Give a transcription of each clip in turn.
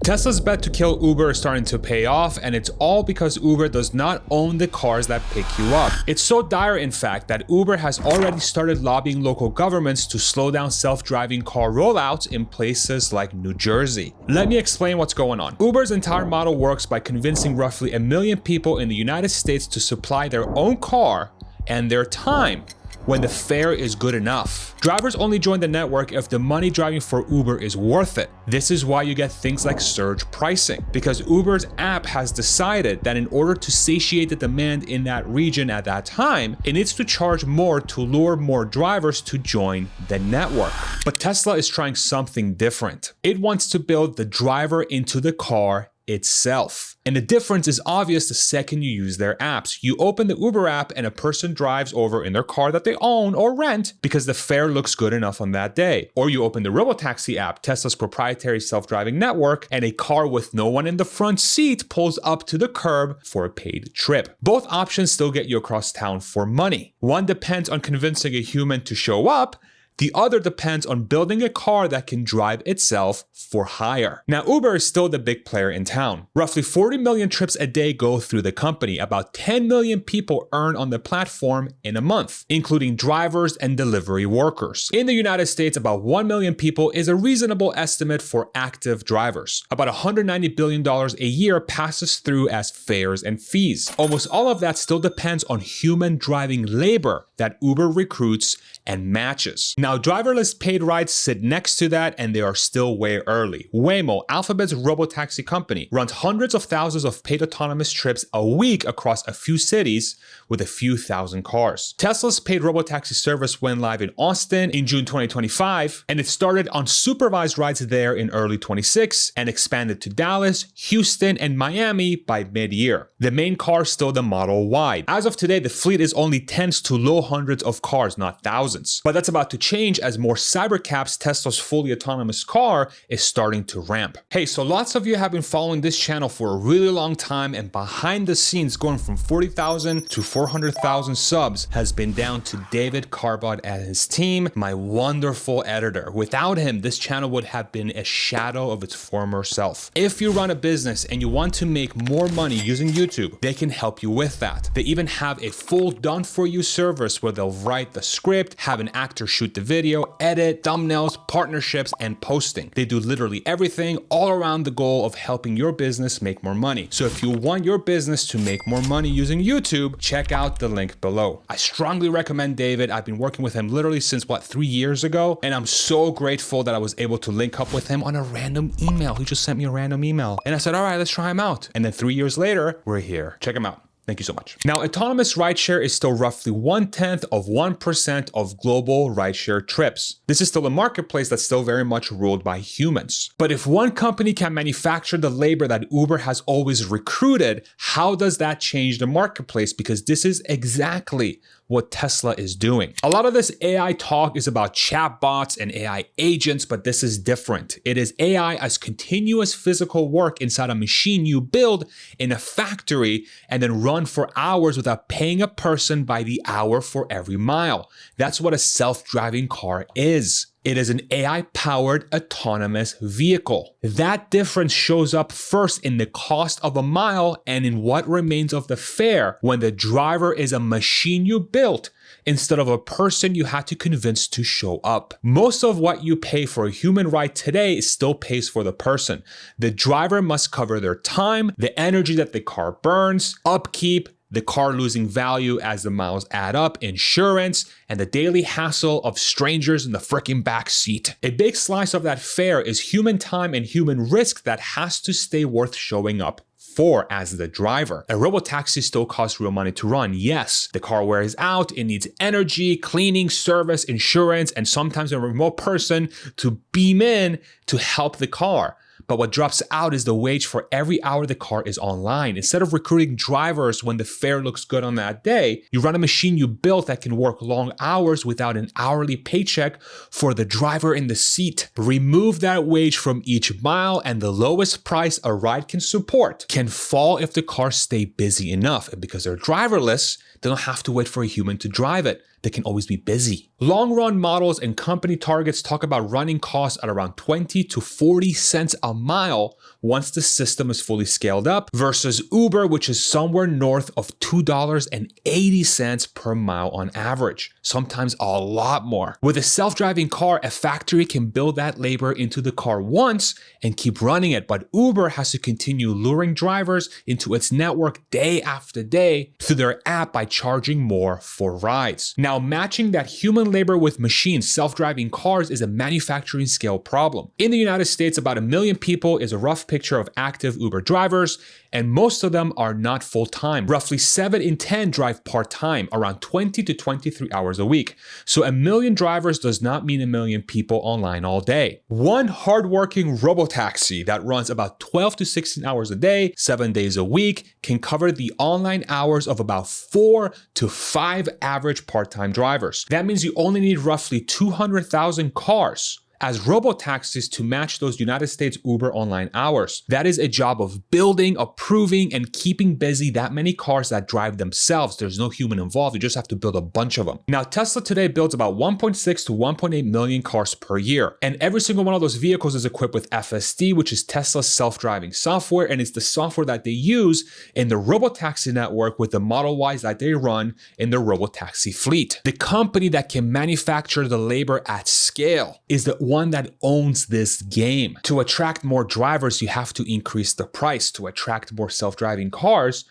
Tesla's bet to kill Uber is starting to pay off, and it's all because Uber does not own the cars that pick you up. It's so dire, in fact, that Uber has already started lobbying local governments to slow down self-driving car rollouts in places like New Jersey. Let me explain what's going on. Uber's entire model works by convincing roughly 1 million people in the United States to supply their own car and their time when the fare is good enough. Drivers only join the network if the money driving for Uber is worth it. This is why you get things like surge pricing, because Uber's app has decided that in order to satiate the demand in that region at that time, it needs to charge more to lure more drivers to join the network. But Tesla is trying something different. It wants to build the driver into the car itself. And the difference is obvious the second you use their apps. You open the Uber app and a person drives over in their car that they own or rent because the fare looks good enough on that day. Or you open the Robotaxi app, Tesla's proprietary self-driving network, and a car with no one in the front seat pulls up to the curb for a paid trip. Both options still get you across town for money. One depends on convincing a human to show up. The other depends on building a car that can drive itself for hire. Now, Uber is still the big player in town. Roughly 40 million trips a day go through the company. About 10 million people earn on the platform in a month, including drivers and delivery workers. In the United States, about 1 million people is a reasonable estimate for active drivers. About $190 billion a year passes through as fares and fees. Almost all of that still depends on human driving labor that Uber recruits and matches. Now, driverless paid rides sit next to that, and they are still way early. Waymo, Alphabet's robotaxi company, runs hundreds of thousands of paid autonomous trips a week across a few cities with a few thousand cars. Tesla's paid robotaxi service went live in Austin in June 2025, and it started on supervised rides there in early 26 and expanded to Dallas, Houston, and Miami by mid-year. The main car is still the Model Y. As of today, the fleet is only tens to low hundreds of cars, not thousands. But that's about to change as more Cybercabs, Tesla's fully autonomous car, is starting to ramp. Hey, so lots of you have been following this channel for a really long time, and behind the scenes, going from 40,000 to 400,000 subs has been down to David Carbutt and his team, my wonderful editor. Without him, this channel would have been a shadow of its former self. If you run a business and you want to make more money using YouTube, they can help you with that. They even have a full done-for-you service where they'll write the script, have an actor shoot the video, edit, thumbnails, partnerships, and posting. They do literally everything, all around the goal of helping your business make more money. So if you want your business to make more money using YouTube, check out the link below. I strongly recommend David. I've been working with him literally since 3 years ago, and I'm so grateful that I was able to link up with him on a random email. He just sent me a random email, and I said, all right, let's try him out. And then 3 years later, we're here. Check him out. Thank you so much. Now, autonomous rideshare is still roughly 1/10 of 1% of global rideshare trips. This is still a marketplace that's still very much ruled by humans. But if one company can manufacture the labor that Uber has always recruited, how does that change the marketplace? Because this is exactly what Tesla is doing. A lot of this AI talk is about chatbots and AI agents, but this is different. It is AI as continuous physical work inside a machine you build in a factory and then run for hours without paying a person by the hour for every mile. That's what a self-driving car is. It is an AI-powered autonomous vehicle. That difference shows up first in the cost of a mile and in what remains of the fare when the driver is a machine you built instead of a person you had to convince to show up. Most of what you pay for a human ride today still pays for the person. The driver must cover their time, the energy that the car burns, upkeep, the car losing value as the miles add up, insurance, and the daily hassle of strangers in the freaking back seat. A big slice of that fare is human time and human risk that has to stay worth showing up for as the driver. A robotaxi still costs real money to run. Yes, the car wears out, it needs energy, cleaning, service, insurance, and sometimes a remote person to beam in to help the car. But what drops out is the wage for every hour the car is online. Instead of recruiting drivers when the fare looks good on that day, you run a machine you built that can work long hours without an hourly paycheck for the driver in the seat. Remove that wage from each mile, and the lowest price a ride can support can fall if the cars stay busy enough. And because they're driverless, they don't have to wait for a human to drive it. they can always be busy. Long run models and company targets talk about running costs at around 20 to 40 cents a mile once the system is fully scaled up, versus Uber, which is somewhere north of $2.80 per mile on average, sometimes a lot more. With a self-driving car, a factory can build that labor into the car once and keep running it, but Uber has to continue luring drivers into its network day after day through their app by charging more for rides. Now, matching that human labor with machines, self-driving cars, is a manufacturing scale problem. In the United States, about 1 million people is a rough picture of active Uber drivers, and most of them are not full-time. Roughly 7 in 10 drive part-time, around 20 to 23 hours a week. So 1 million drivers does not mean 1 million people online all day. One hardworking Robotaxi that runs about 12 to 16 hours a day, 7 days a week, can cover the online hours of about 4 to 5 average part-time drivers. That means you only need roughly 200,000 cars as robotaxis to match those United States Uber online hours. That is a job of building, approving, and keeping busy that many cars that drive themselves. There's no human involved. You just have to build a bunch of them. Now, Tesla today builds about 1.6 to 1.8 million cars per year. And every single one of those vehicles is equipped with FSD, which is Tesla's self-driving software. And it's the software that they use in the Robotaxi network with the Model Ys that they run in their Robotaxi fleet. The company that can manufacture the labor at scale is the one that owns this game. To attract more drivers, you have to increase the price. To attract more self-driving cars,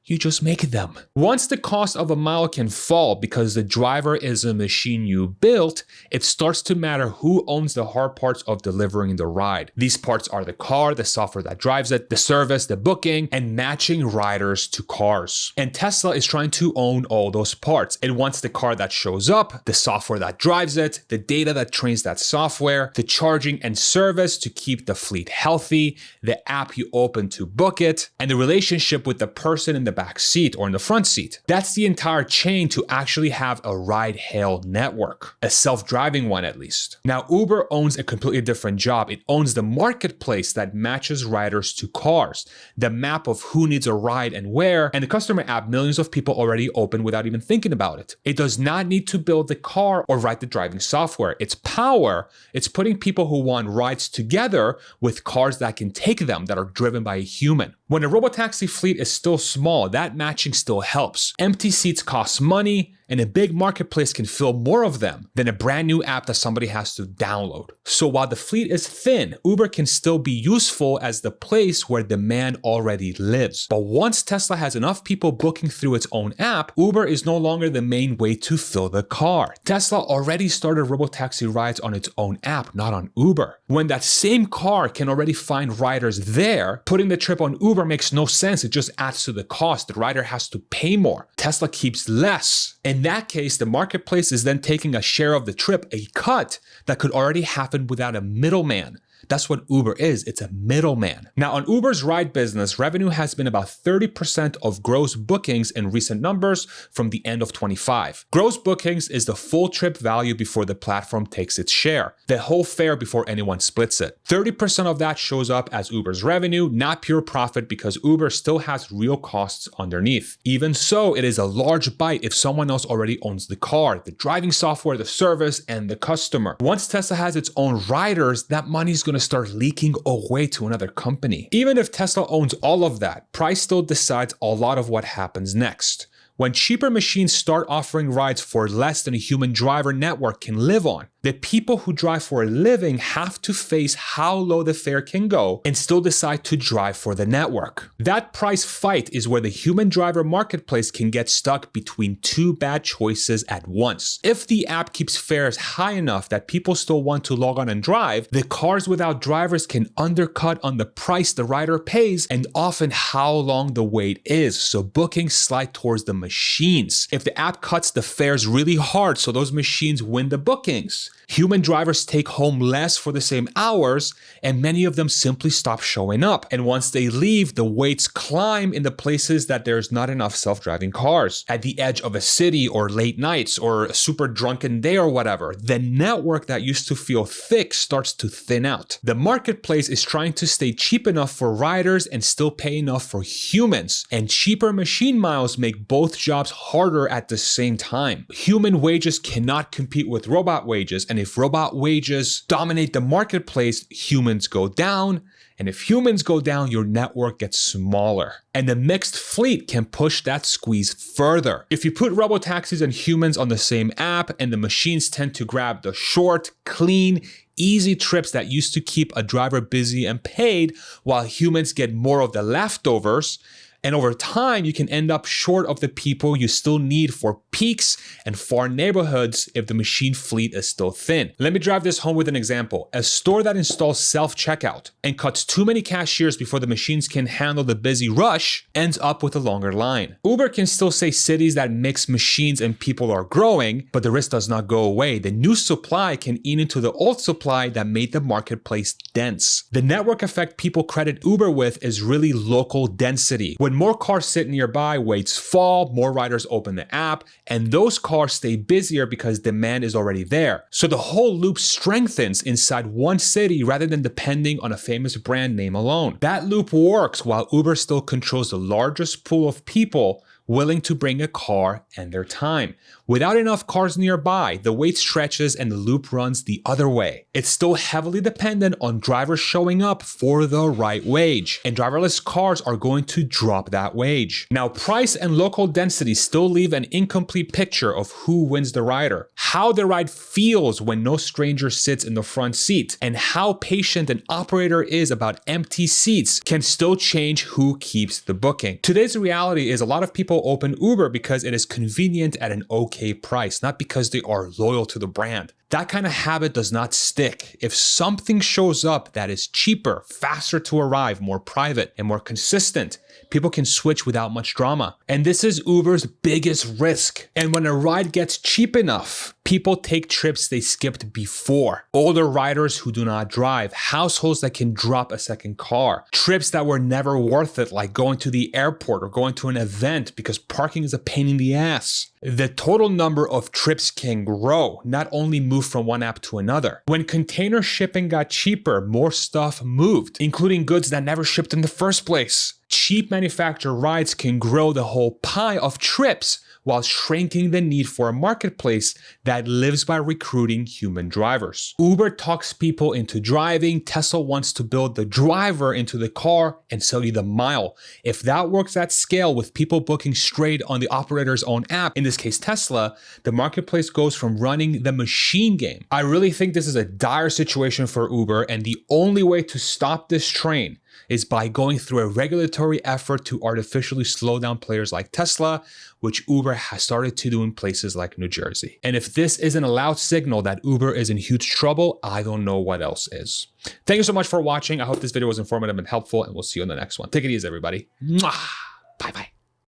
you just make them. Once the cost of a mile can fall because the driver is a machine you built, it starts to matter who owns the hard parts of delivering the ride. These parts are the car, the software that drives it, the service, the booking, and matching riders to cars. And Tesla is trying to own all those parts. It wants the car that shows up, the software that drives it, the data that trains that software, the charging and service to keep the fleet healthy, the app you open to book it, and the relationship with the person in the back seat or in the front seat. That's the entire chain to actually have a ride-hail network, a self-driving one at least. Now, Uber owns a completely different job. It owns the marketplace that matches riders to cars, the map of who needs a ride and where, and the customer app millions of people already open without even thinking about it. It does not need to build the car or write the driving software. Its power, it's putting people who want rides together with cars that can take them, that are driven by a human. When a robotaxi fleet is still small, that matching still helps. Empty seats cost money, and a big marketplace can fill more of them than a brand new app that somebody has to download. So while the fleet is thin, Uber can still be useful as the place where demand already lives. But once Tesla has enough people booking through its own app, Uber is no longer the main way to fill the car. Tesla already started robotaxi rides on its own app, not on Uber. When that same car can already find riders there, putting the trip on Uber makes no sense. It just adds to the cost. The rider has to pay more. Tesla keeps less. In that case, the marketplace is then taking a share of the trip, a cut that could already happen without a middleman. That's what Uber is. It's a middleman. Now, on Uber's ride business, revenue has been about 30% of gross bookings in recent numbers from the end of 25. Gross bookings is the full trip value before the platform takes its share, the whole fare before anyone splits it. 30% of that shows up as Uber's revenue, not pure profit, because Uber still has real costs underneath. Even so, it is a large bite if someone else already owns the car, the driving software, the service, and the customer. Once Tesla has its own riders, that money is going to start leaking away to another company. Even if Tesla owns all of that, price still decides a lot of what happens next. When cheaper machines start offering rides for less than a human driver network can live on, the people who drive for a living have to face how low the fare can go and still decide to drive for the network. That price fight is where the human driver marketplace can get stuck between two bad choices at once. If the app keeps fares high enough that people still want to log on and drive, the cars without drivers can undercut on the price the rider pays and often how long the wait is, so bookings slide towards the machines. If the app cuts the fares really hard so those machines win the bookings, Human drivers take home less for the same hours, and many of them simply stop showing up. And once they leave, the waits climb in the places that there's not enough self-driving cars. At the edge of a city, or late nights, or a super drunken day, or whatever, the network that used to feel thick starts to thin out. The marketplace is trying to stay cheap enough for riders and still pay enough for humans. And cheaper machine miles make both jobs harder at the same time. Human wages cannot compete with robot wages, and if robot wages dominate the marketplace, humans go down. And if humans go down, your network gets smaller. And the mixed fleet can push that squeeze further. If you put robotaxis and humans on the same app, and the machines tend to grab the short, clean, easy trips that used to keep a driver busy and paid, while humans get more of the leftovers, and over time, you can end up short of the people you still need for peaks and far neighborhoods if the machine fleet is still thin. Let me drive this home with an example. A store that installs self-checkout and cuts too many cashiers before the machines can handle the busy rush ends up with a longer line. Uber can still say cities that mix machines and people are growing, but the risk does not go away. The new supply can eat into the old supply that made the marketplace dense. The network effect people credit Uber with is really local density. When more cars sit nearby, waits fall, more riders open the app, and those cars stay busier because demand is already there. So the whole loop strengthens inside one city rather than depending on a famous brand name alone. That loop works while Uber still controls the largest pool of people willing to bring a car and their time. Without enough cars nearby, the wait stretches and the loop runs the other way. It's still heavily dependent on drivers showing up for the right wage, and driverless cars are going to drop that wage. Now, price and local density still leave an incomplete picture of who wins the rider, how the ride feels when no stranger sits in the front seat, and how patient an operator is about empty seats can still change who keeps the booking. Today's reality is a lot of people open Uber because it is convenient at an okay price, not because they are loyal to the brand. That kind of habit does not stick. If something shows up that is cheaper, faster to arrive, more private, and more consistent, people can switch without much drama. And this is Uber's biggest risk. And when a ride gets cheap enough, people take trips they skipped before. Older riders who do not drive, households that can drop a second car, trips that were never worth it, like going to the airport or going to an event because parking is a pain in the ass. The total number of trips can grow, not only move from one app to another. When container shipping got cheaper, more stuff moved, including goods that never shipped in the first place. Cheap manufacturer rides can grow the whole pie of trips while shrinking the need for a marketplace that lives by recruiting human drivers. Uber talks people into driving. Tesla wants to build the driver into the car and sell you the mile. If that works at scale with people booking straight on the operator's own app, in this case Tesla, the marketplace goes from running the machine game. I really think this is a dire situation for Uber, and the only way to stop this train is by going through a regulatory effort to artificially slow down players like Tesla, which Uber has started to do in places like New Jersey. And if this isn't a loud signal that Uber is in huge trouble, I don't know what else is. Thank you so much for watching. I hope this video was informative and helpful, and we'll see you in the next one. Take it easy, everybody. Mwah!